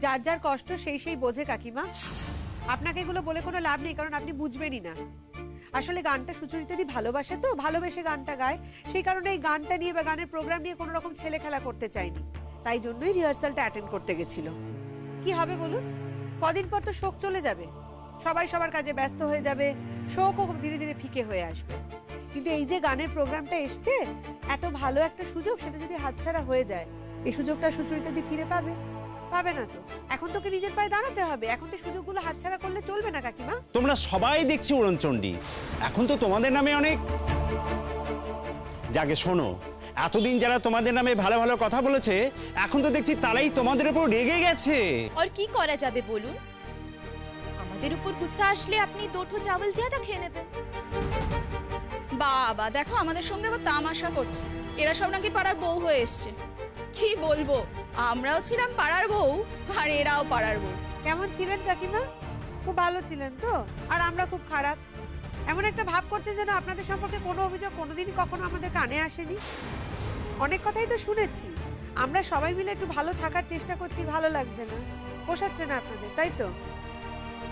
যার যার কষ্ট সেই সেই বোঝে কাকিমা। আপনাকে এগুলো বলে কোনো লাভ নেই, কারণ আপনি বুঝবেনই না। আসলে গানটা সুচরিতাদি ভালোবাসে, তো ভালোবেসে গানটা গায়, সেই কারণে এই গানটা নিয়ে বা গানের প্রোগ্রাম নিয়ে কোনো রকম ছেলে খেলা করতে চাইনি, তাই জন্যই রিহার্সালটা অ্যাটেন্ড করতে গেছিল। কি হবে বলুন, কদিন পর তো শোক চলে যাবে, সবাই সবার কাজে ব্যস্ত হয়ে যাবে, শোকও ধীরে ধীরে ফিকে হয়ে আসবে। কিন্তু এই যে গানের প্রোগ্রামটা এসছে, এত ভালো একটা সুযোগ, সেটা যদি হাতছাড়া হয়ে যায়, এই সুযোগটা সুচরিতাদি ফিরে পাবে? পাবে না তো। এখন তোকে নিজের পায়ে দাঁড়াতে হবে, এখন তো সুযোগগুলো হাতছাড়া করলে চলবে না কাকিমা। তোমরা সবাই দেখছি উড়নচণ্ডী, এখন তো তোমাদের নামে অনেক। যাকে শোনো, এতদিন যারা তোমাদের নামে ভালো ভালো কথা বলেছে, এখন তো দেখছি তারাই তোমাদের উপর রেগে গেছে। আর কি করা যাবে বলুন, আমাদের উপর গুসা আসলে আপনি দুটো চাवल ज़्यादा খেয়ে নেবেন। বাবা দেখো, আমাদের সঙ্গে আবার তামাশা করছে, এরা সব নাকি পাড়ার বউ হয়ে এসছে। কি বলবো, আমরাও ছিলাম পাড়ার বউ আর এরাও পাড়ার বউ। কেমন ছিলেন কাকিমা? খুব ভালো ছিলেন তো, আর আমরা খুব খারাপ? এমন একটা ভাব করছে যেন আপনাদের সম্পর্কে কোনো অভিযোগ কোনোদিনই কখনো আমাদের কানে আসেনি। অনেক কথাই তো শুনেছি, আমরা সবাই মিলে একটু ভালো থাকার চেষ্টা করছি, ভালো লাগছে না, পোষাচ্ছে না আপনাদের, তাই তো?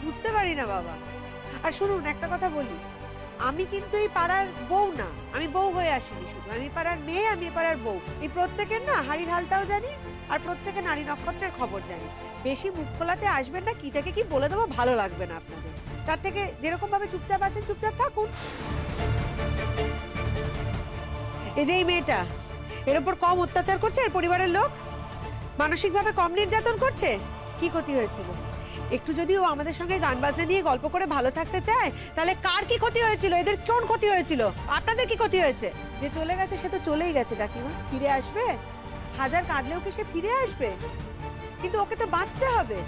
বুঝতে পারি না বাবা। আর শুনুন, একটা কথা বলি, আমি কিন্তু এই পাড়ার বউ না, আমি বউ হয়ে আসিনি শুধু, আমি পাড়ার মেয়ে, আমি পাড়ার বউ। এই প্রত্যেকের না হাড়ির হালটাও জানি, আর প্রত্যেকের নারী নক্ষত্রের খবর জানি। বেশি মুখ খোলাতে আসবেন না, কি থেকে কি বলে দেবো ভালো লাগবে না আপনাদের। তার থেকে যেরকম ভাবে চুপচাপ আছেন চুপচাপ থাকুন। এই যে এই মেয়েটা, এর উপর কম অত্যাচার করছে এর পরিবারের লোক, মানসিকভাবে কম নির্যাতন করছে। কি ক্ষতি হয়েছিল? একটু যদি ও আমাদের সঙ্গে গান বাজনা নিয়ে গল্প করে ভালো থাকতে চায়, তাহলে কার কি ক্ষতি হয়েছিল? এদের কোন ক্ষতি হয়েছিল? আপনাদের কি ক্ষতি হয়েছে? যে চলে গেছে সে তো চলেই গেছে কাকিমা, ফিরে আসবে? হাজার কাঁদলেও কি সে ফিরে আসবে? কিন্তু ওকে তো বাঁচতে হবে।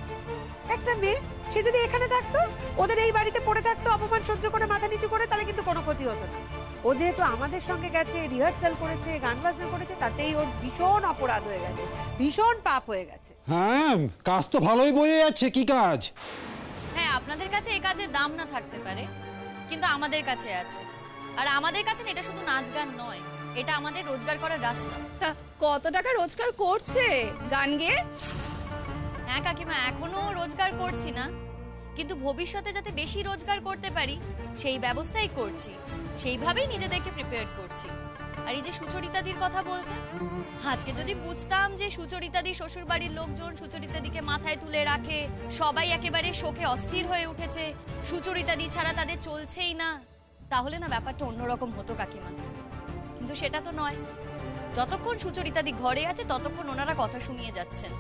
একটা মেয়ে, সে যদি এখানে থাকতো, ওদের এই বাড়িতে পড়ে থাকতো, অপমান সহ্য করে মাথা নিচু করে, তাহলে কিন্তু কোনো ক্ষতি হতো না। ও যেহেতু আমাদের সঙ্গে গেছে, রিহার্সাল করেছে, গান বাজনা করেছে, তাতেই ওর ভীষণ অপরাধ হয়ে গেছে, ভীষণ পাপ হয়ে গেছে। হ্যাঁ, কাজ তো ভালোই বয়ে যাচ্ছে। কি কাজ? হ্যাঁ, আপনাদের কাছে এই কাজের দাম না থাকতে পারে, কিন্তু আমাদের কাছে আছে। আর আমাদের কাছে এটা শুধু নাচ গান নয়, এটা আমাদের রোজগার করার রাস্তা। কত টাকা রোজগার করছে গান গেয়ে? হ্যাঁ কাকিমা, এখনো রোজগার করছি না, কিন্তু ভবিষ্যতে যাতে বেশি রোজগার করতে পারি সেই ব্যবস্থাই করছি, সেইভাবেই নিজেদেরকে প্রিপেয়ার করছি। আর এই যে সুচরিতাদির কথা বলছেন, আজকে যদি বুঝতাম যে সুচরিতাদি শ্বশুর বাড়ির লোকজন সুচরিতাদিকে মাথায় তুলে রাখে, সবাই একেবারে শোকে অস্থির হয়ে উঠেছে, সুচরিতাদি ছাড়া তাদের চলছেই না, তাহলে না ব্যাপারটা অন্যরকম হতো কাকিমা। কিন্তু সেটা তো নয়, যতক্ষণ সুচরিতাদি ঘরে আছে ততক্ষণ ওনারা কথা শুনিয়ে যাচ্ছেন,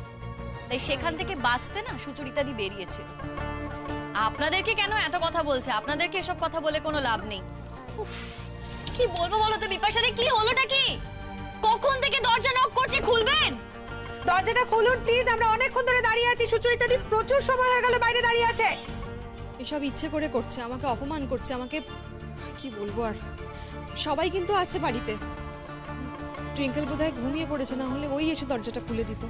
তাই সেখান থেকে বাঁচতে না সুচরিতাদি বেরিয়েছিল। আপনাদেরকে কেন এত কথা বলছে? আপনাদেরকে এসব কথা বলে কোনো লাভ নেই। উফ, কি বলবো বলো তো বিপাশারে, কি হলোটা কি? কখন থেকে দরজা নক করছে, খুলবেন? দরজাটা খুলুন প্লিজ, আমরা অনেকক্ষণ ধরে দাঁড়িয়ে আছি। সুচরিতাদি প্রচুর সময় হয়ে গেল বাইরে দাঁড়িয়ে আছে। এসব ইচ্ছে করে করছে, আমাকে অপমান করছে, আমাকে কি বলবো। আর সবাই কিন্তু আছে বাড়িতে। টুইঙ্কেল বোধহয় ঘুমিয়ে পড়েছে, না হলে ওই এসে দরজাটা খুলে দিত।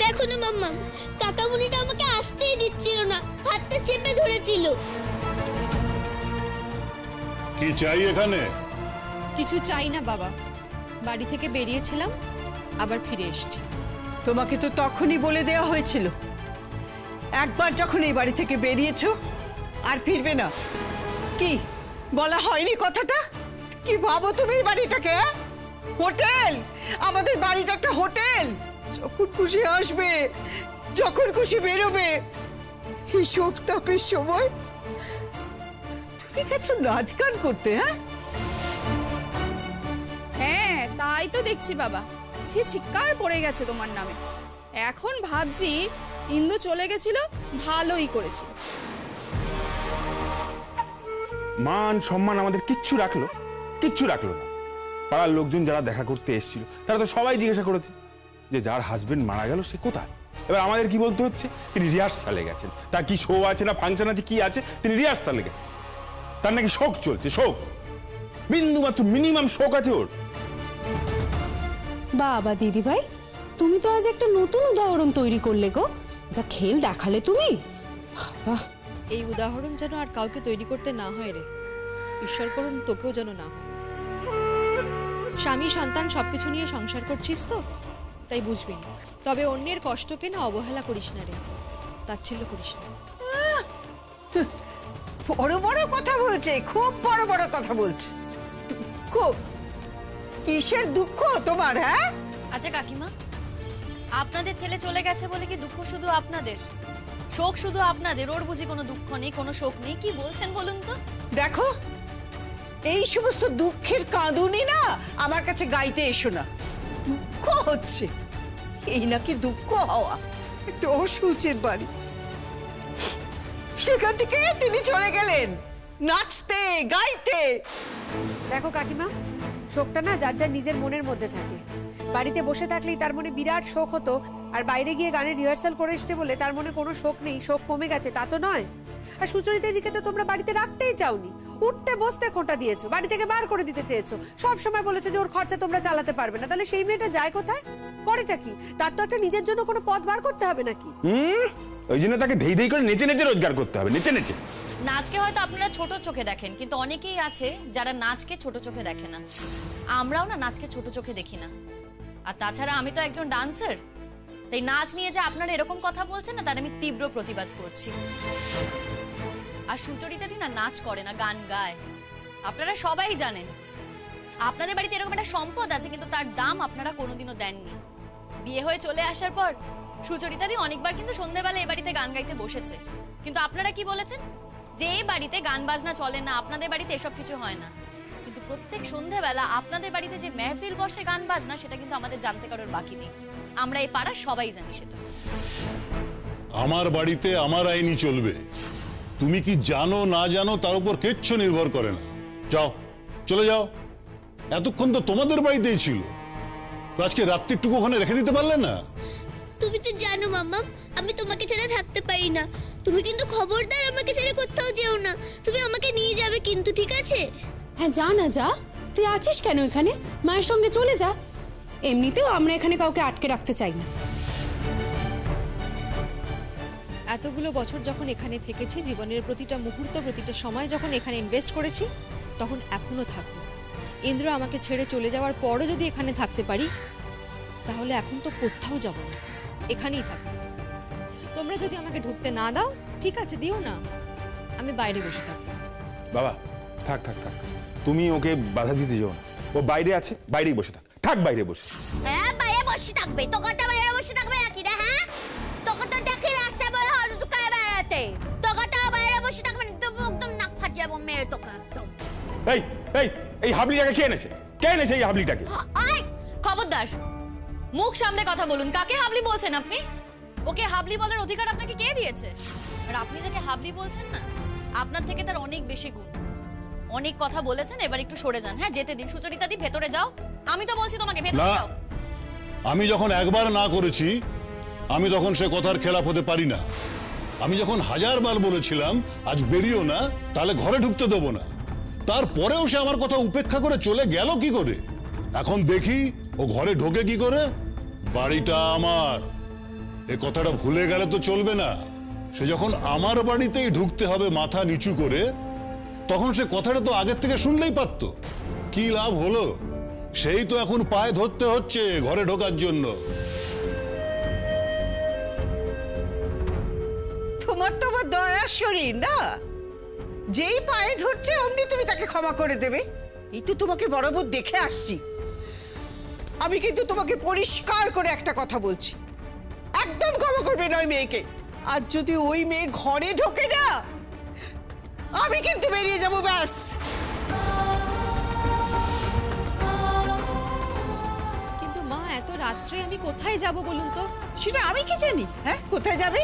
দেখো না মাম্মা, কাকামুনিটা আমাকে আসতেই দিচ্ছিল না, হাতটা চেপে ধরেছিল। কি চাই এখানে? কিছু চাই না বাবা, বাড়ি থেকে বেরিয়েছিলাম, আবার ফিরে এসেছি। তোমাকে তো তখনই বলে দেওয়া হয়েছিল, একবার যখন এই বাড়ি থেকে বেরিয়েছো আর ফিরবে না। কি বলা হয়নি কথাটা? কি ভাবো তুমি এই বাড়িটাকে? হোটেল? আমাদের বাড়িটা একটা হোটেল, যখন খুশি আসবে, যখন খুশি বেরোবে। এই শোক তাপের সময় তুমি গেছো নাচ গান করতে? হ্যাঁ তাই তো দেখছি বাবা, ছি চিৎকার পড়ে গেছে তোমার নামে। এখন ভাবছি ইন্দু চলে গেছিল, ভালোই করেছিল। মান সম্মান আমাদের কিচ্ছু রাখলো? কিচ্ছু রাখলো না। পাড়ার লোকজন যারা দেখা করতে এসেছিল তারা তো সবাই জিজ্ঞাসা করেছে যে যার হাজবেন্ড মারা গেল সে কোথায়। এবার আমাদের কি বলতে হচ্ছে? তিনি রিহার্সালে গেছেন। তার কি শো আছে না ফাংশন আছে কি আছে, তিনি রিহার্সালে গেছেন। তার নাকি শোক চলছে, শোক, বিন্দু মাত্র মিনিমাম শোক আছে ওর। বাবা দিদিভাই, তুমি তো আজ একটা নতুন উদাহরণ তৈরি করলে গো, যা খেল দেখালে তুমি। বাহ, এই উদাহরণ যেন আর কাউকে তৈরি করতে না হয় রে, ঈশ্বর করুন তোকেও যেন না হয়। স্বামী সন্তান সবকিছু নিয়ে সংসার করছিস তো, তাই বুঝবি না। তবে অন্যের কষ্টকে না অবহেলা করিস না রে, তাচ্ছিল্য করিস না। বড় বড় কথা বলছে, খুব বড় বড় কথা বলছে। দুঃখ, কিসের দুঃখ তোমার? হ্যাঁ আচ্ছা কাকিমা, আপনাদের ছেলে চলে গেছে বলে কি দুঃখ শুধু আপনাদের, শোক শুধু আপনাদের? ওর বুঝি কোনো দুঃখ নেই, কোনো শোক নেই? কি বলছেন বলুন তো? দেখো, এই সমস্ত দুঃখের কাঁদুনি না আমার কাছে গাইতে এসো না। দুঃখ হচ্ছে, এই নাকি দুঃখ হওয়া? একটা অসুচের বাড়ি, সেখান থেকে তিনি চলে গেলেন নাচতে গাইতে। দেখো কাকিমা, শোকটা না যার যার নিজের মনের মধ্যে থাকে। বাড়িতে বসে থাকলেই তার মনে বিরাট শোক হতো, আর বাইরে গিয়ে গানের রিহার্সাল করে এসছে বলে তার মনে কোনো শোক নেই, শোক কমে গেছে তা তো নয়। আর সুচরিতা দিকে তো তোমরা বাড়িতে রাখতেই চাওনি, উঠতে বসতে খোঁটা দিয়েছো, বাড়ি থেকে বার করে দিতে চেয়েছো, সব সময় বলেছো যে ওর খরচা তোমরা চালাতে পারবে না। তাহলে সেই মেয়েটা যায় কোথায়, করেটা কি? তার তো একটা নিজের জন্য কোনো পথ বার করতে হবে নাকি? ওই জন্য তাকে ধেই ধেই করে নেচে নেচে রোজগার করতে হবে, নেচে নেচে। নাচকে হয়তো আপনারা ছোট চোখে দেখেন, কিন্তু অনেকেই আছে যারা নাচকে ছোট চোখে দেখে না। আমরাও না নাচকে ছোট চোখে দেখি না। আর তাছাড়া আমি তো একজন ডান্সার, তাই নাচ নিয়ে যে আপনারা এরকম কথা বলছেন না, তার আমি তীব্র প্রতিবাদ করছি। আর সুচরিতা দি না নাচ করে না, গান গায়। আপনারা সবাই জানেন আপনাদের বাড়িতে এরকম একটা সম্পদ আছে, কিন্তু তার দাম আপনারা কোনোদিনও দেননি। বিয়ে হয়ে চলে আসার পর সুচরিতা দি অনেকবার কিন্তু সন্ধ্যেবেলা এ বাড়িতে গান গাইতে বসেছে, কিন্তু আপনারা কি বলেছেন? যে এই বাড়িতে গান বাজনা চলে না, আপনাদের বাড়িতে এসব কিছু হয় না। কিন্তু প্রত্যেক সন্ধ্যেবেলা আপনাদের বাড়িতে যে মেহফিল বসে গান বাজনা, সেটা কিন্তু আমাদের জানতে কারোর বাকি নেই। আমরা এই পাড়া সবাই জানি সেটা। আমার বাড়িতে আমার আইনি চলবে, তুমি কি জানো না জানো তার উপর কিচ্ছু নির্ভর করে না। যাও, চলে যাও। এতক্ষণ তো তোমাদের বাড়িতেই ছিল, তো আজকে রাত্রিটুকু ওখানে রেখে দিতে পারলে না? তুমি তো জানো মাম্মা, আমি তোমাকে ছেড়ে থাকতে পারি না। তুমি কিন্তু খবরদার আমাকে ছেড়ে কোথাও যেও না। তুমি আমাকে নিয়ে যাবে কিন্তু, ঠিক আছে? হ্যাঁ যা না যা, তুই আছিস কেন এখানে? মায়ের সঙ্গে চলে যা। এমনিতেও আমরা এখানে কাউকে আটকে রাখতে চাই না। এতগুলো বছর যখন এখানে থেকেছি, জীবনের প্রতিটা মুহূর্ত প্রতিটা সময় যখন এখানে ইনভেস্ট করেছি, তখন এখনো থাকবো। ইন্দ্র আমাকে ছেড়ে চলে যাওয়ার পরও যদি এখানে থাকতে পারি, তাহলে এখন তো কোথাও যাব না, এখানেই থাকবো। তোমরা যদি আমাকে ঢুকতে না দাও, ঠিক আছে দিও না, আমি বাইরে বসে থাকবো। বাবা থাক থাক থাক, তুমি ওকে বাধা দিতে যাও না। ও বাইরে আছে, বাইরেই বসে থাক, থাক বাইরে বসে। হ্যাঁ বাইরে বসে থাকবে, তোকে তো বাইরে বসে থাকবে নাকি রে? হ্যাঁ, তোকে তো দেখি রাস্তা বলে হয়তো তোকে বেড়াতে, তোকে তো বাইরে বসে থাকবে না, তো একদম নাক ফাটিয়ে যাবো মেরে তোকে একদম। এই এই এই হাবলিটাকে কে এনেছে? কে এনেছে এই হাবলিটাকে? খবরদার, মুখ সামলে কথা বলুন। কাকে হাবলি বলছেন আপনি? ওকে হাবলি বলার অধিকার আপনাকে কে দিয়েছে? আর আপনি যাকে হাবলি বলছেন না, আপনার থেকে তার অনেক বেশি গুণ। অনেক কথা বলেছেন, এবার একটু সরে যান। হ্যাঁ যেতে দিন। সুচরিতা দি ভেতরে যাও। আমি তো বলছি তোমাকে ভেতরে যাও। আমি যখন একবার না করেছি, আমি তখন সে কথার খেলাপ হতে পারি না। আমি যখন 1000 বার বলেছিলাম আজ বেরিয়েও না, তাহলে ঘরে ঢুকতে দেবো না, তারপরেও সে আমার কথা উপেক্ষা করে চলে গেল কি করে? এখন দেখি ও ঘরে ঢোকে কি করে। বাড়িটা আমার, এ কথাটা ভুলে গেলে তো চলবে না। সে যখন আমার বাড়িতেই ঢুকতে হবে মাথা নিচু করে, তখন সে কথাটা তো আগের থেকে শুনলেই পারত। কি লাভ হলো? সেই তো এখন পায়ে ধরতে হচ্ছে ঘরে ঢোকার জন্য। তোমার তো আবার দয়ার শরীর না, যেই পায়ে ধরছে অমনি তুমি তাকে ক্ষমা করে দেবে। এই তো তোমাকে বড় বোধ দেখে আসছি। আমি কিন্তু তোমাকে পরিষ্কার করে একটা কথা বলছি, একদম ক্ষমা করবে না ওই মেয়েকে। আর যদি ওই মেয়ে ঘরে ঢোকে না, আমি কিন্তু বেরিয়ে যাবো, ব্যাস। কিন্তু মা, এত রাত্রে আমি কোথায় যাব বলুন তো? সেটা আমি কি জানি? হ্যাঁ, কোথায় যাবে?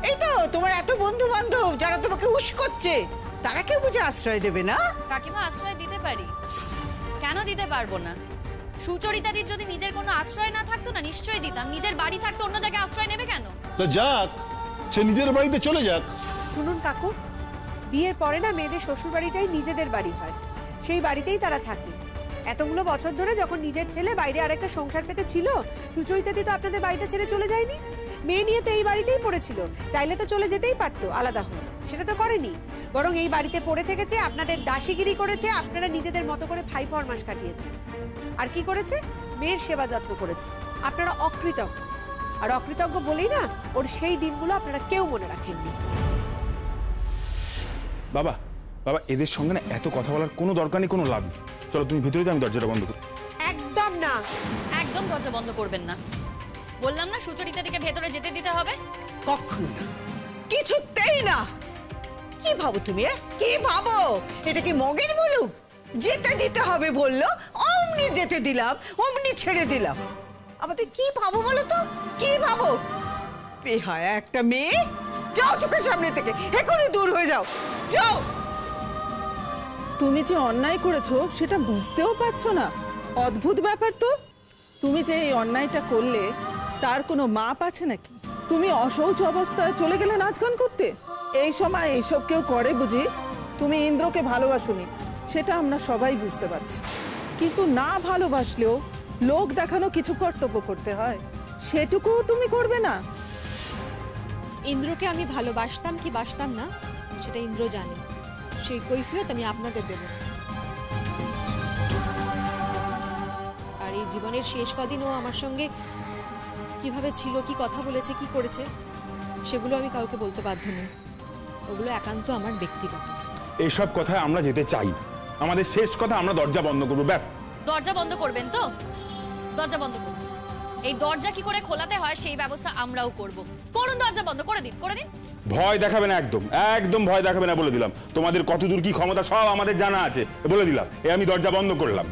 এই তো তোমার এত বন্ধু বান্ধব যারা তোমাকে উস করছে, তারা কেউ বুঝে আশ্রয় দেবে না? কাকিমা আশ্রয় দিতে পারি, কেন দিতে পারবো না? সুচরিতাদির যদি নিজের কোনো আশ্রয় না থাকতো না, নিশ্চয়ই দিতাম। নিজের বাড়ি থাকতো, অন্য জায়গায় আশ্রয় নেবে কেন? তো যাক, সে নিজের বাড়িতে চলে যাক। শুনুন কাকু, বিয়ের পরে না মেয়েদের শ্বশুর বাড়িটাই নিজেদের বাড়ি হয়, সেই বাড়িতেই তারা থাকে। এতগুলো বছর ধরে যখন নিজের ছেলে বাইরে আরেকটা সংসার পেতে ছিল, সুচরিতাদি তো আপনাদের বাড়িটা ছেড়ে চলে যায়নি। মেয়ে নিয়ে তো এই বাড়িতেই পড়েছিল, চাইলে তো চলে যেতেই পারতো আলাদা হয়ে, সেটা তো করেনি। বরং এই বাড়িতে পড়ে থেকেছে, আপনাদের দাসীগিরি করেছে, আপনারা নিজেদের মতো করে ফাই ফরমাস কাটিয়েছে। আর কি করেছে? মেয়ের সেবা যত্ন করেছে। আপনারা অকৃতজ্ঞ, আর অকৃতজ্ঞ বলেই না ওর সেই দিনগুলো আপনারা কেউ মনে রাখেননি। বাবা বাবা, এদের সঙ্গে না এত কথা বলার কোনো দরকার নেই, কোনো লাভ নেই। চলো তুমি ভিতরে যাও, আমি দরজাটা বন্ধ করি। একদম না, একদম দরজা বন্ধ করবেন না। বললাম না সুচরিতাদিকে ভেতরে যেতে দিতে হবে। কখনো না, কিছুতেই না। কি ভাবো তুমি? কি ভাবো? এটা কি মগের মুলুক? যেতে দিতে হবে বললো, অমনি যেতে দিলাম, অমনি ছেড়ে দিলাম। আবার তুই কি ভাবো বলো তো? কি ভাবো? বেহায়া একটা মেয়ে। যাও চোখের সামনে থেকে, এখনই দূর হয়ে যাও, যাও। তুমি যে অন্যায় করেছো সেটা বুঝতেও পারছো না। অদ্ভুত ব্যাপার তো। তুমি যে এই অন্যায়টা করলে তার কোনো মাপ আছে নাকি? তুমি অসহ্য অবস্থায় চলে গেলে নাচ গান করতে। এই সময় এইসব কেউ করে বুঝি? তুমি ইন্দ্রকে ভালোবাসোনি, সেটা আমরা সবাই বুঝতে পারছি, কিন্তু না ভালোবাসলেও লোক দেখানো কিছু কর্তব্য করতে হয়, সেটুকুও তুমি করবে না। ইন্দ্রকে আমি ভালোবাসতাম কি বাসতাম না সেটা ইন্দ্র জানে, সেই কৈফিয়ত আমি আপনাদের দেব। আর এই জীবনের শেষ কদিন ও আমার সঙ্গে কিভাবে ছিল, কি কথা বলেছে, কি করেছে, সেগুলো আমি কাউকে বলতে বাধ্য নই। ওগুলো একান্ত আমার ব্যক্তিগত। এইসব কথায় আমরা যেতে চাই না। আমাদের শেষ কথা, আমরা দরজা বন্ধ করবো, ব্যাস। দরজা বন্ধ করবেন তো? দরজা বন্ধ করুন। এই দরজা কি করে খোলাতে হয় সেই ব্যবস্থা আমরাও করব। করুন, দরজা বন্ধ করে দিন, করে দিন। ভয় দেখাবে না, একদম একদম ভয় দেখাবে না বলে দিলাম। তোমাদের কতদূর কি ক্ষমতা সব আমাদের জানা আছে, বলে দিলাম। আমি দরজা বন্ধ করলাম।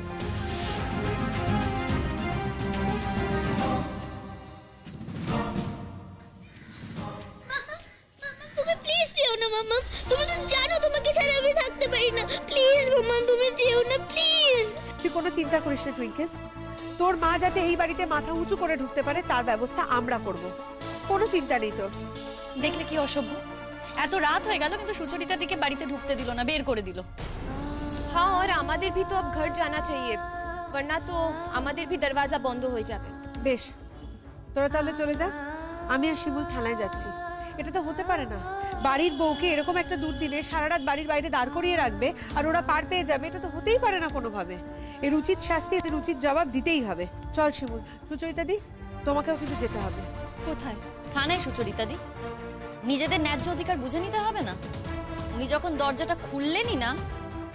তুমি প্লিজ যেও না মাম্মা। তুমি তো জানো তোমাকে ছাড়া আমি থাকতে পারি না। প্লিজ মাম্মা, তুমি যেও না প্লিজ। তুই কোনো চিন্তা করিস না টুইঙ্কেল, তোর মা যাতে এই বাড়িতে মাথা উঁচু করে ঢুকতে পারে তার ব্যবস্থা আমরা করব। কোনো চিন্তা নেই তোর। দেখলে কি অসভ্য, এত রাত হয়ে গেল কিন্তু সুচরিতার দিকে বাড়িতে ঢুকতে দিল না, বের করে দিল। हाँ, और আমাদের भी तो अब घर जाना चाहिए, वरना तो আমাদের भी दरवाजा बंद হয়ে যাবে। বেশ, তোরা তাহলে চলে যা, আমি আর শিমুল থানায় যাচ্ছি। এটা তো হতে পারে না, বাড়ির বউকে এরকম একটা দুর্দিনে সারা রাত বাড়ির বাইরে দাঁড় করিয়ে রাখবে আর ওরা পার পেয়ে যাবে। এটা তো হতেই পারে না কোনোভাবে। এর উচিত শাস্তি, এদের উচিত জবাব দিতেই হবে। চল শিমুল, সুচরিতাদি তোমাকেও কিন্তু যেতে হবে। কোথায়? থানায় সুচরিতাদি। নিজেদের ন্যায্য অধিকার বুঝে নিতে হবে না? উনি যখন দরজাটা খুললেনই না,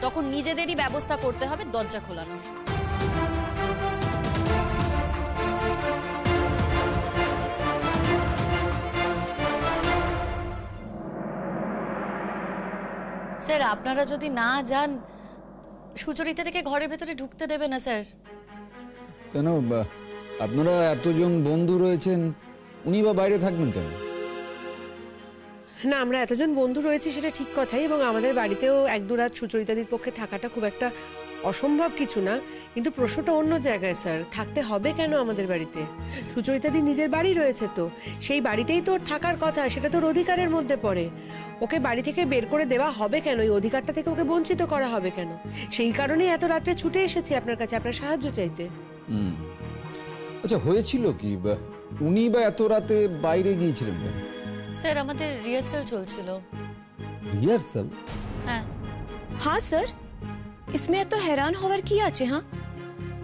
তখন নিজেদেরই ব্যবস্থা করতে হবে দরজা খোলানোর। স্যার, আপনারা যদি না যান, সুচরিতা থেকে ঘরের ভেতরে ঢুকতে দেবে না স্যার। কেন? আপনারা এতজন বন্ধু রয়েছেন, উনি বা বাইরে থাকবেন কেন? না, আমরা এতজন বন্ধু রয়েছি সেটা ঠিক কথাই, এবং আমাদের বাড়িতেও এক দু রাত সুচরিতাদির পক্ষে থাকাটা খুব একটা অসম্ভব কিছু না। কিন্তু প্রশ্নটা অন্য জায়গায় স্যার, থাকতে হবে কেন আমাদের বাড়িতে? সুচরিতাদির নিজের বাড়ি রয়েছে, তো সেই বাড়িতেই তোর থাকার কথা, সেটা তোর অধিকারের মধ্যে পড়ে। ওকে বাড়ি থেকে বের করে দেওয়া হবে কেন? এই অধিকারটা থেকে ওকে বঞ্চিত করা হবে কেন? সেই কারণেই এত রাত্রে ছুটে এসেছি আপনার কাছে, আপনার সাহায্য চাইতে। আচ্ছা, হয়েছিল কি? উনি বা এত রাতে বাইরে গিয়েছিলেন কেন? স্যার, আমাদের রিহার্সাল চলছিল। রিহার্সাল? হ্যাঁ। हाँ सर, इसमें तो हैरान होवर की আছে। हाँ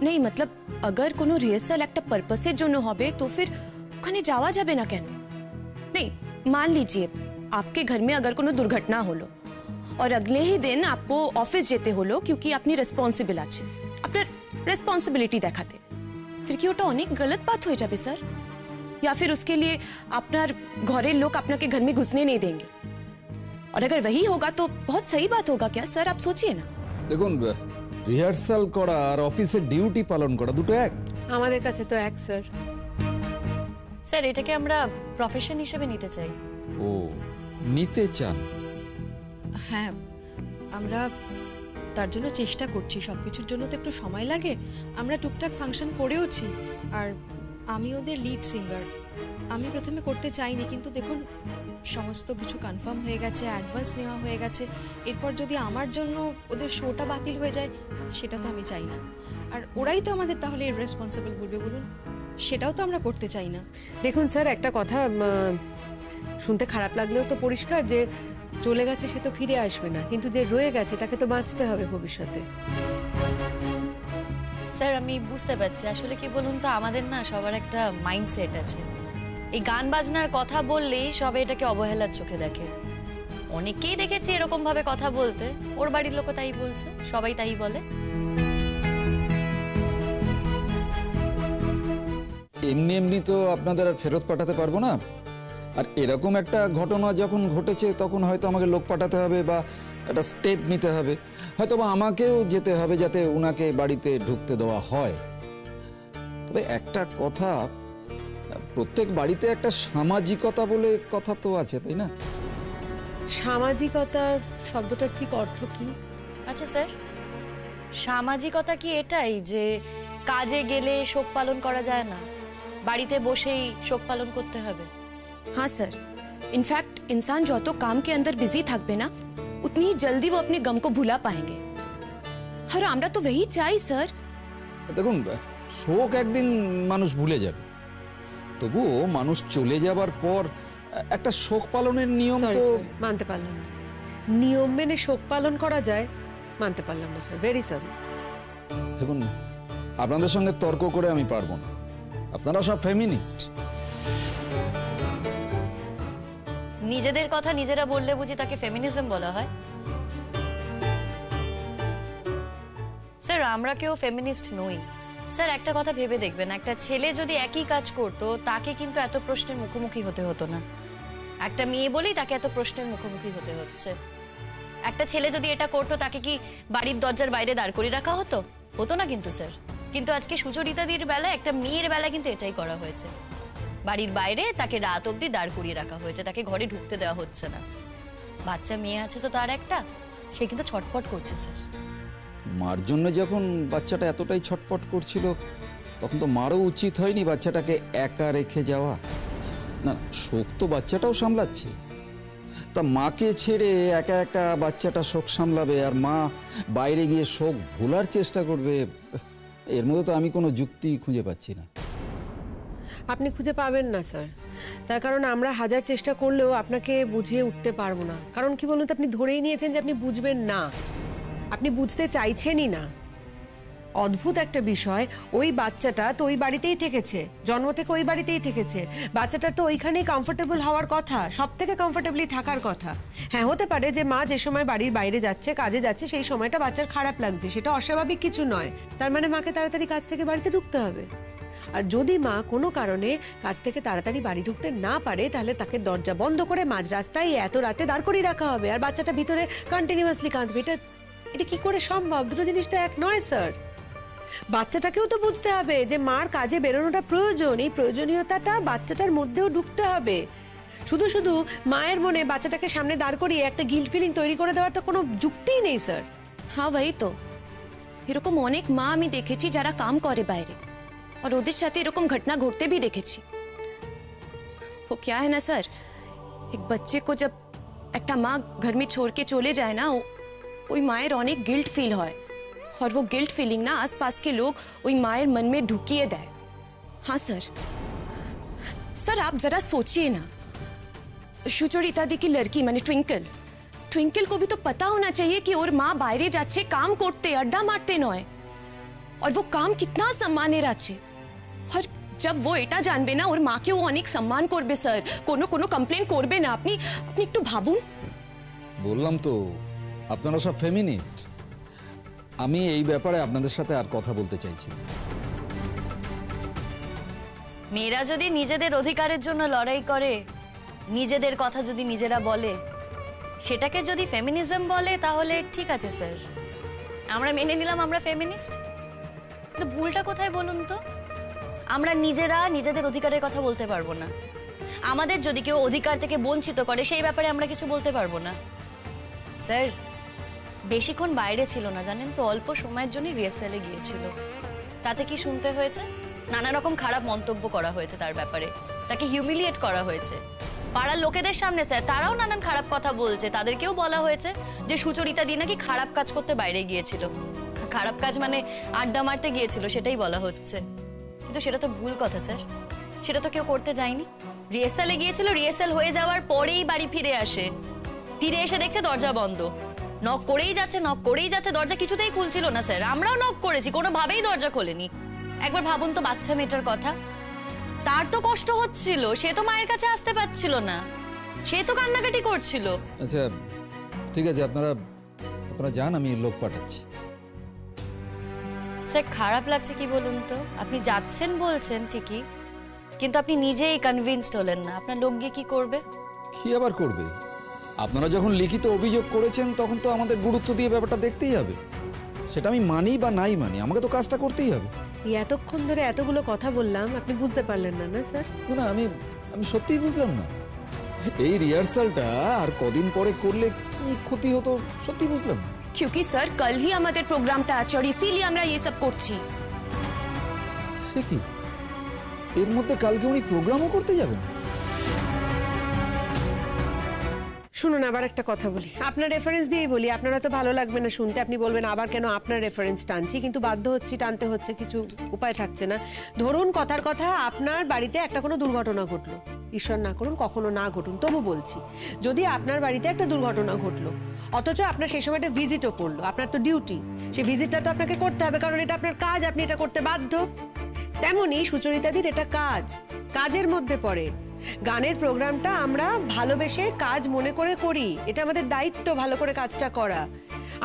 नहीं, मतलब अगर কোনো রিহার্সাল একটা পারপাসের জন্য হবে तो फिर ওখানে যাওয়া যাবে না কেন? नहीं, मान लीजिए आपके घर में अगर কোনো দুর্ঘটনা হলো और अगले ही दिन आपको ऑफिस যেতে হলো क्योंकि আপনি রেসপন্সিবল আছেন, আপনার রেসপন্সিবিলিটি দেখাতে, फिर কি ওটা অনেক गलत बात হয়ে যাবে স্যার? या फिर उसके लिए আপনার ঘরের লোক আপনাকে घर में घुसने नहीं देंगे? और अगर वही होगा तो बहुत सही बात होगा क्या सर? आप सोचिए ना। দেখুন, রিহার্সাল করা আর অফিসের ডিউটি পালন করা দুটো এক? আমাদের কাছে তো এক স্যার। স্যার, এটাকে আমরা প্রফেশন হিসেবে নিতে চাই। ও, নিতে চান? হ্যাঁ, আমরা তার জন্য চেষ্টা করছি। সবকিছুর জন্য তো একটু সময় লাগে। আমরা টুকটাক ফাংশন করেওছি, আর আমি ওদের লিড সিঙ্গার। আমি প্রথমে করতে চাইনি, কিন্তু দেখুন সমস্ত কিছু কনফার্ম হয়ে গেছে, অ্যাডভান্স নেওয়া হয়ে গেছে। এরপর যদি আমার জন্য ওদের শোটা বাতিল হয়ে যায় সেটা তো আমি চাই না। আর ওরাই তো আমাদের তাহলে রেসপন্সিবল বলবে বলুন, সেটাও তো আমরা করতে চাই না। দেখুন স্যার, একটা কথা শুনতে খারাপ লাগলেও তো পরিষ্কার যে চলে গেছে সে তো ফিরে আসবে না, কিন্তু যে রয়ে গেছে তাকে তো বাঁচতে হবে ভবিষ্যতে। স্যার আমি বুঝতে পারছি, আসলে কি বলুন তো, আমাদের না সবার একটা মাইন্ডসেট আছে। এই গান বাজনার কথা বললেই সবাই এটাকে অবহেলার চোখে দেখে। অনেকেই দেখেছি এরকম ভাবে কথা বলতে, ওর বাড়ির লোকও তাই বলছে, সবাই তাই বলে। এমনি এমনি তো আপনাদের আর ফেরত পাঠাতে পারবো না। আর এরকম একটা ঘটনা যখন ঘটেছে তখন হয়তো আমাকে লোক পাঠাতে হবে বা একটা স্টেপ নিতে হবে, হয়তো বা আমাকেও যেতে হবে যাতে ওনাকে বাড়িতে ঢুকতে দেওয়া হয়। তবে একটা কথা, প্রত্যেক বাড়িতে একটা সামাজিকতা বলে কথা তো আছে, তাই না? সামাজিকতার শব্দটার ঠিক অর্থ কি? আচ্ছা স্যার, সামাজিকতা কি এটাই যে কাজে গেলে শোক পালন করা যায় না, বাড়িতে বসেই শোক পালন করতে হবে? हाँ सर, इनफैक्ट इंसान जो तो काम के अंदर बिजी थकबे ना, उतनी ही जल्दी वो अपने गम को भुला पाएंगे। और আমরা তো वही চাই স্যার। দেখুন, শোক একদিন মানুষ ভুলে যাবে, তবুও মানুষ চলে যাবার পর একটা শোক পালনের নিয়ম তো মানতে পারলাম না। নিয়ম মেনে শোক পালন করা যায় মানতে পারলাম না স্যার, ভেরি সরি। দেখুন, আপনাদের সঙ্গে তর্ক করে আমি পারবো না, আপনারা সব ফেমিনিস্ট। নিজেদের কথা নিজেরা বললে বুঝি তাকে ফেমিনিজম বলা হয়? স্যার আমরা কেউ ফেমিনিস্ট নই। স্যার একটা কথা ভেবে দেখবেন, একটা ছেলে যদি একই কাজ করতো তাকে কিন্তু এত প্রশ্নের মুখোমুখি হতে হতো না। একটা মেয়ে বলেই তাকে এত প্রশ্নের মুখোমুখি হতে হচ্ছে। একটা ছেলে যদি এটা করতো তাকে কি বাড়ির দরজার বাইরে দাঁড় করিয়ে রাখা হতো? হতো না কিন্তু স্যার। কিন্তু আজকে সুচরিতাদির বেলায়, একটা মেয়ের বেলায় কিন্তু এটাই করা হয়েছে। বাড়ির বাইরে তাকে রাত অবধি দাঁড় করিয়ে রাখা হয়েছে, তাকে ঘরে ঢুকতে দেওয়া হচ্ছে না। বাচ্চা মেয়ে আছে তো তার একটা, সে কিন্তু ছটপট করছে স্যার। মার জন্য যখন বাচ্চাটা এতটাই ছটপট করছিল তখন তো মারও উচিত হয়নি বাচ্চাটাকে একা রেখে যাওয়া। না, শোক তো বাচ্চাটাও সামলাচ্ছে, তা মাকে ছেড়ে একা একা বাচ্চাটা শোক সামলাবে আর মা বাইরে গিয়ে শোক ভোলার চেষ্টা করবে, এর মধ্যে তো আমি কোনো যুক্তি খুঁজে পাচ্ছি না। আপনি খুঁজে পাবেন না স্যার, তার কারণ আমরা হাজার চেষ্টা করলেও আপনাকে বুঝিয়ে উঠতে পারবো না। কারণ কি বলুন তো, আপনি ধরেই নিয়েছেন যে আপনি বুঝবেন না, আপনি বুঝতে চাইছেনই না। অদ্ভুত একটা বিষয়, ওই বাচ্চাটা তো ওই বাড়িতেই থেকেছে, জন্ম থেকে ওই বাড়িতেই থেকেছে। বাচ্চাটার তো ওইখানেই কমফোর্টেবল হওয়ার কথা, সব থেকে কমফোর্টেবলি থাকার কথা। হ্যাঁ, হতে পারে যে মা যে সময় বাড়ির বাইরে যাচ্ছে, কাজে যাচ্ছে, সেই সময়টা বাচ্চার খারাপ লাগছে, সেটা অস্বাভাবিক কিছু নয়। তার মানে মাকে তাড়াতাড়ি কাজ থেকে বাড়িতে ঢুকতে হবে। আর যদি মা কোনো কারণে কাজ থেকে তাড়াতাড়ি বাড়ি ঢুকতে না পারে, তাহলে তাকে দরজা বন্ধ করে মাঝ রাস্তায় এত রাতে দাঁড় করিয়ে রাখা হবে, আর বাচ্চাটা ভিতরে কন্টিনিউয়াসলি কাঁদবে। এটা কি করে সম্ভব? দুটো জিনিস তো এক নয় স্যার। বাচ্চাটাকেও তো বুঝতে হবে যে মার কাজে বেরোনোটা প্রয়োজন, এই প্রয়োজনীয়তাটা বাচ্চাটার মধ্যেও ঢুকতে হবে। শুধু শুধু মায়ের মনে বাচ্চাটাকে সামনে দাঁড় করিয়ে একটা গিল্ট ফিলিং তৈরি করে দেওয়ার তো কোনো যুক্তিই নেই স্যার। হ্যাঁ ভাই, তো এরকম অনেক মা আমি দেখেছি যারা কাম করে বাইরে, और ওদের সাথে এরকম ঘটনা ঘটতে भी দেখেছি। वो क्या है ना सर, एक बच्चे को जब একটা মা घर में छोड़ के चले जाए ना, ওই মায়ের অনেক गिल्ट फील হয়, और वो गिल्ट फीलिंग ना आसपास के लोग ওই মায়ের मन में ढुकिए देय। हाँ सर, सर आप जरा सोचिए ना, সুচরিতা दी की लड़की माने ट्विंकल को भी तो पता होना चाहिए कि ওর মা বাইরে যাচ্ছে কাম করতে, আড্ডা মারতে নয়, और वो काम कितना सम्मानेर আছে। और जब वो এটা জানবে না ওর মাকে ও অনেক সম্মান করবে স্যার, কোনো কমপ্লেন করবে না। আপনি একটু ভাবুন। বললাম তো আপনারা সব ফেমিনিস্ট, আমি এই ব্যাপারে আপনাদের সাথে আর কথা বলতে চাইছি না। মেয়েরা যদি নিজেদের অধিকারের জন্য লড়াই করে, নিজেদের কথা যদি নিজেরা বলে, সেটাকে যদি ফেমিনিজম বলে তাহলে ঠিক আছে স্যার, আমরা মেনে নিলাম আমরা ফেমিনিস্ট। কিন্তু ভুলটা কোথায় বলুন তো? আমরা নিজেরা নিজেদের অধিকারের কথা বলতে পারবো না। আমাদের যদি কেউ অধিকার থেকে বঞ্চিত করে সেই ব্যাপারে আমরা কিছু বলতে পারবো না। স্যার বেশিক্ষণ বাইরে ছিল না জানেন তো, অল্প সময়ের জন্য রিহার্সালে গিয়েছিল। তাতে কি শুনতে হয়েছে? নানা রকম খারাপ মন্তব্য করা হয়েছে তার ব্যাপারে, তাকে হিউমিলিয়েট করা হয়েছে পাড়ার লোকেদের সামনে। স্যার তারাও নানান খারাপ কথা বলছে, তাদেরকেও বলা হয়েছে যে সুচরিতা দি নাকি খারাপ কাজ করতে বাইরে গিয়েছিল। খারাপ কাজ মানে আড্ডা মারতে গিয়েছিল সেটাই বলা হচ্ছে, কিন্তু সেটা তো ভুল কথা স্যার, সেটা তো কেউ করতে যায়নি। রিহার্সালে গিয়েছিল, রিহার্সাল হয়ে যাওয়ার পরেই বাড়ি ফিরে আসে, ফিরে এসে দেখছে দরজা বন্ধ, নক করেই যাচ্ছে দরজা কিছুতেই খুলছিল না স্যার। আমরাও নক করেছি, কোনোভাবেই দরজা খোলেনি। একবার ভাবুন তো বাচ্চা মেয়েটার কথা, তার তো কষ্ট হচ্ছিল, সে তো মায়ের কাছে আসতে পারছিল না, সে তো কান্নাকাটি করছিল। আচ্ছা ঠিক আছে, আপনারা যান, আমি লোক পাঠাচ্ছি। স্যার খারাপ লাগছে কি বলুন তো, আপনি যাচ্ছেন বলছেন ঠিকই, কিন্তু আপনি নিজেই কনভিন্সড হলেন না, আপনার লোক গিয়ে কি করবে? কি আবার করবে? আপনারা যখন লিখিত অভিযোগ করেছেন তখন তো আমাদের গুরুত্ব দিয়ে ব্যাপারটা দেখতেই হবে। সেটা আমি মানি বা নাই মানি, আমাকে তো কাজটা করতেই হবে। এতক্ষণ ধরে এতগুলো কথা বললাম, আপনি বুঝতে পারলেন না? না স্যার, না আমি সত্যিই বুঝলাম না। এই রিহার্সালটা আর কদিন পরে করলে কি ক্ষতি হতো সত্যি বুঝলাম না। क्योंकि सर कल ही हमारे प्रोग्रामটা আছে আর इसीलिए আমরা ये सब করছি। সে কি, এর মধ্যে কালকে উনি প্রোগ্রামও করতে যাবেন? শুনুন আবার একটা কথা বলি, আপনার রেফারেন্স দিয়েই বলি, আপনারা তো ভালো লাগবে না শুনতে, আপনি বলবেন আবার কেন আপনার রেফারেন্স টানছি, কিন্তু বাধ্য হচ্ছি, টানতে হচ্ছে, কিছু উপায় থাকছে না। ধরুন কথার কথা আপনার বাড়িতে একটা কোনো দুর্ঘটনা ঘটলো, ঈশ্বর না করুন কখনো না ঘটুন, তবু বলছি, যদি আপনার বাড়িতে একটা দুর্ঘটনা ঘটলো অথচ আপনার সেই সময় একটা ভিজিটও পড়লো, আপনার তো ডিউটি, সেই ভিজিটটা তো আপনাকে করতে হবে, কারণ এটা আপনার কাজ, আপনি এটা করতে বাধ্য। তেমনি সুচরিতাদির এটা কাজ, কাজের মধ্যে পড়ে। গানের প্রোগ্রামটা আমরা ভালোবেসে কাজ মনে করে করি, এটা আমাদের দায়িত্ব ভালো করে কাজটা করা।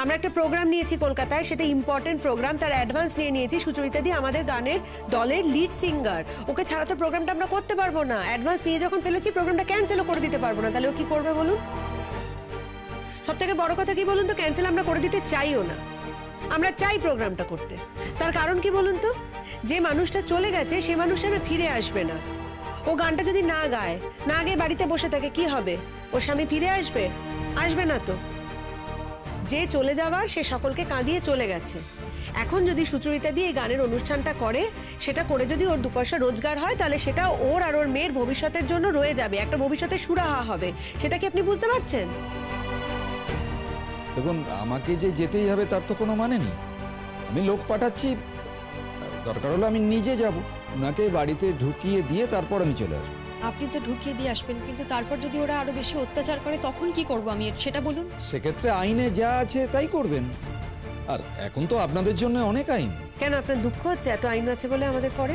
আমরা একটা প্রোগ্রাম নিয়েছি কলকাতায়, সেটা ইম্পর্টেন্ট প্রোগ্রাম, তার অ্যাডভান্স নিয়ে নিয়েছি। সুচরিতাদি আমাদের গানের দলের লিড সিঙ্গার, ওকে ছাড়া তো প্রোগ্রামটা আমরা করতে পারবো না। অ্যাডভান্স নিয়ে যখন ফেলেছি প্রোগ্রামটা ক্যান্সেলও করে দিতে পারবো না, তাহলে ও কি করবে বলুন? সব থেকে বড় কথা কি বলুন তো, ক্যান্সেল আমরা করে দিতে চাইও না, আমরা চাই প্রোগ্রামটা করতে। তার কারণ কি বলুন তো, যে মানুষটা চলে গেছে সে মানুষটা না ফিরে আসবে না। ও গানটা যদি না গায়, না গিয়ে বাড়িতে বসে থাকে, কি হবে? ওর স্বামী ফিরে আসবে? আসবে না তো। যে চলে যাওয়ার সে সকলকে কাঁদিয়ে চলে গেছে। এখন যদি সুচরিতা দিয়ে এই গানের অনুষ্ঠানটা করে, সেটা করে যদি ওর 2 পয়সা রোজগার হয়, তাহলে সেটা ওর আর ওর মেয়ের ভবিষ্যতের জন্য রয়ে যাবে, একটা ভবিষ্যতে সুরাহা হবে। সেটা কি আপনি বুঝতে পারছেন? দেখুন আমাকে যে যেতেই হবে তার তো কোনো মানে নেই, আমি লোক পাঠাচ্ছি, দরকার হলে আমি নিজে যাব, ওনাকে বাড়িতে ঢুকিয়ে দিয়ে তারপর আমি চলে আসবো। আপনি তো ঢুকিয়ে দিয়ে আসবেন, কিন্তু তারপর যদি ওরা আরো বেশি অত্যাচার করে তখন কি করব আমি, সেটা বলুন। সেক্ষেত্রে আইনে যা আছে তাই করবেন, আর এখন তো আপনাদের জন্য অনেক আইন। কেন আপনার দুঃখ হচ্ছে এত আইন আছে বলে আমাদের পরে?